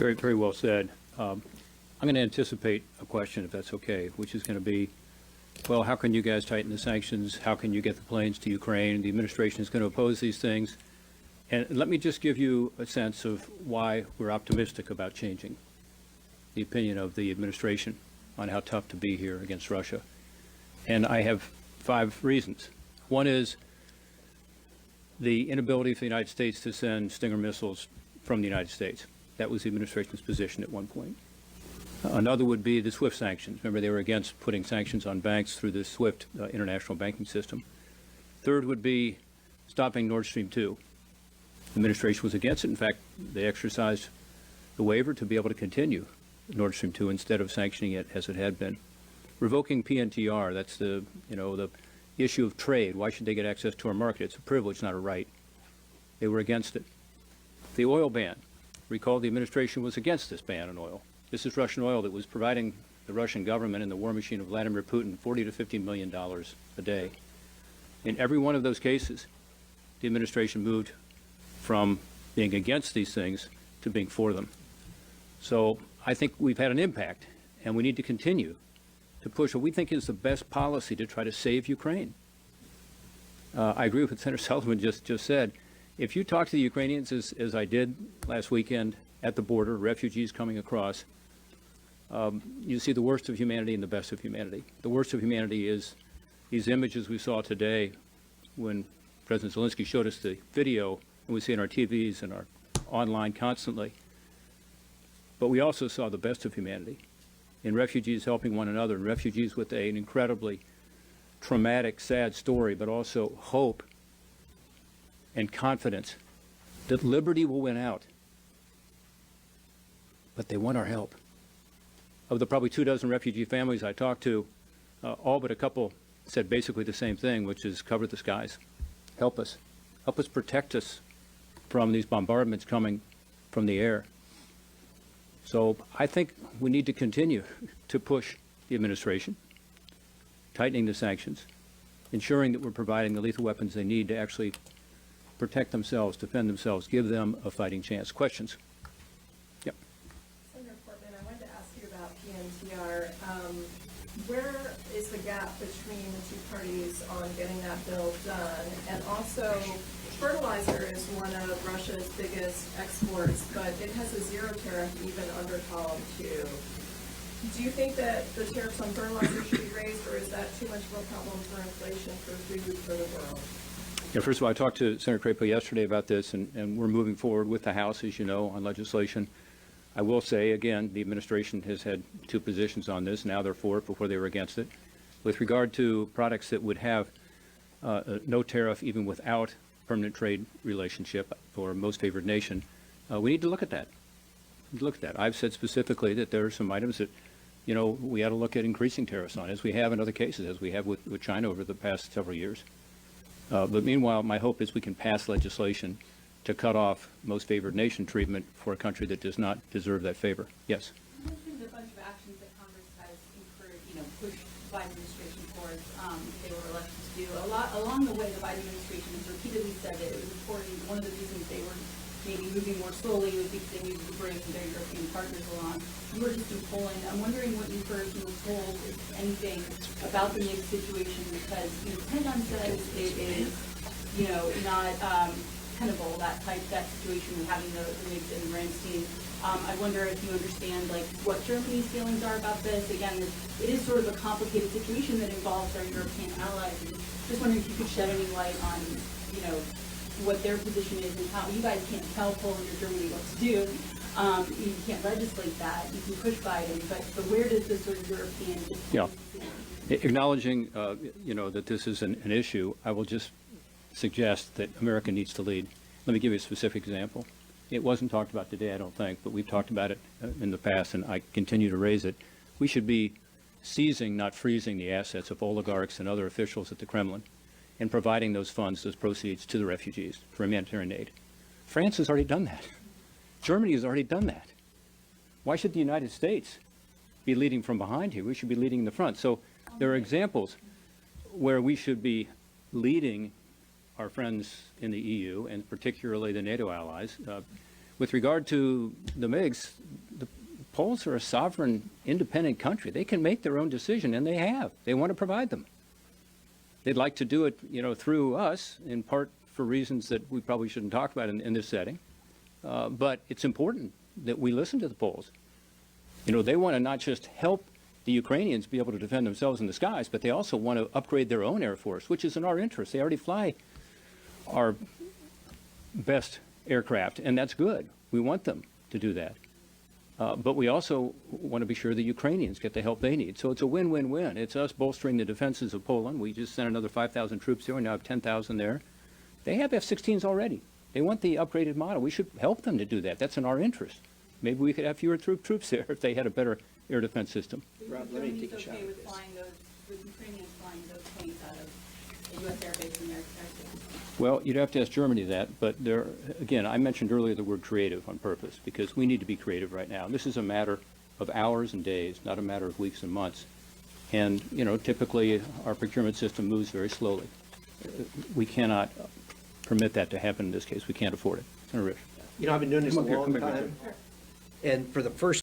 Very, very well said. I'm going to anticipate a question, if that's okay, which is going to be, well, how can you guys tighten the sanctions? How can you get the planes to Ukraine? The administration is going to oppose these things. And let me just give you a sense of why we're optimistic about changing the opinion of the administration on how tough to be here against Russia. And I have 5 reasons. One is the inability for the United States to send Stinger missiles from the United States. That was the administration's position at one point. Another would be the SWIFT sanctions. Remember, they were against putting sanctions on banks through the SWIFT international banking system. Third would be stopping Nord Stream 2. The administration was against it. In fact, they exercised the waiver to be able to continue Nord Stream 2 instead of sanctioning it as it had been. Revoking PNTR, that's the issue of trade. Why should they get access to our market? It's a privilege, not a right. They were against it. The oil ban. Recall the administration was against this ban on oil. This is Russian oil that was providing the Russian government and the war machine of Vladimir Putin $40 to $50 million a day. In every one of those cases, the administration moved from being against these things to being for them. So I think we've had an impact, and we need to continue to push what we think is the best policy to try to save Ukraine. I agree with what Senator Sullivan just said. If you talk to the Ukrainians, as I did last weekend at the border, refugees coming across, you see the worst of humanity and the best of humanity. The worst of humanity is these images we saw today when President Zelensky showed us the video, and we see on our TVs and our online constantly. But we also saw the best of humanity in refugees helping one another, and refugees with an incredibly traumatic, sad story, but also hope and confidence that liberty will win out. But they want our help. Of the probably 24 refugee families I talked to, all but a couple said basically the same thing, which is cover the skies. Help us. Help us protect us from these bombardments coming from the air. So I think we need to continue to push the administration, tightening the sanctions, ensuring that we're providing the lethal weapons they need to actually protect themselves, defend themselves, give them a fighting chance. Questions? Yep. Senator Portman, I wanted to ask you about PNTR. Where is the gap between the two parties on getting that bill done? And also, fertilizer is one of Russia's biggest exports, but it has a zero tariff even under column 2. Do you think that the tariffs on fertilizer should be raised, or is that too much of a problem for inflation, for food, for the world? Yeah, first of all, I talked to Senator Crapo yesterday about this, and we're moving forward with the House, as you know, on legislation. I will say, again, the administration has had 2 positions on this. Now they're for it. Before they were against it. With regard to products that would have no tariff even without permanent trade relationship for most favored nation, we need to look at that. I've said specifically that there are some items that, we ought to look at increasing tariffs on, as we have in other cases, as we have with China over the past several years. But meanwhile, my hope is we can pass legislation to cut off most favored nation treatment for a country that does not deserve that favor. Yes? You mentioned a bunch of actions that Congress has encouraged, pushed the Biden administration towards if they were elected to do. Along the way, the Biden administration has repeatedly said that it was important. One of the reasons they were maybe moving more slowly was because they needed to bring their European partners along. You were just in Poland. I'm wondering what you've heard from the polls, if anything, about the MIG situation, because Pentagon says it is, not tenable, that situation with having the MiGs and Ramstein. I wonder if you understand what Germany's feelings are about this. Again, it is sort of a complicated situation that involves our European allies. And just wondering if you could shed any light on, what their position is and how you guys can't tell Poland or Germany what to do. You can't legislate that. You can push Biden, but where does this sort of European? Yeah. Acknowledging, that this is an issue, I will just suggest that America needs to lead. Let me give you a specific example. It wasn't talked about today, I don't think, but we've talked about it in the past, and I continue to raise it. We should be seizing, not freezing, the assets of oligarchs and other officials at the Kremlin and providing those funds, those proceeds to the refugees for humanitarian aid. France has already done that. Germany has already done that. Why should the United States be leading from behind here? We should be leading in the front. So there are examples where we should be leading our friends in the EU, and particularly the NATO allies. with regard to the MiGs, the Poles are a sovereign, independent country. They can make their own decision, and they have. They want to provide them. They'd like to do it, through us, in part for reasons that we probably shouldn't talk about in this setting. But it's important that we listen to the Poles. They want to not just help the Ukrainians be able to defend themselves in the skies, but they also want to upgrade their own Air Force, which is in our interest. They already fly our best aircraft, and that's good. We want them to do that. But we also want to be sure the Ukrainians get the help they need. So it's a win-win-win. It's us bolstering the defenses of Poland. We just sent another 5,000 troops there. We now have 10,000 there. They have F-16s already. They want the upgraded model. We should help them to do that. That's in our interest. Maybe we could have fewer troops there if they had a better air defense system. Rob, let me take a Germany's shot okay at with this. flying those, with Ukrainians flying those planes out of a U.S. air base in their territory. Well, you'd have to ask Germany that, but again, I mentioned earlier the word creative on purpose, because we need to be creative right now. This is a matter of hours and days, not a matter of weeks and months. And, typically our procurement system moves very slowly. We cannot permit that to happen in this case. We can't afford it. Senator Rich. I've been doing this a Come up here, long come here, time. And for the first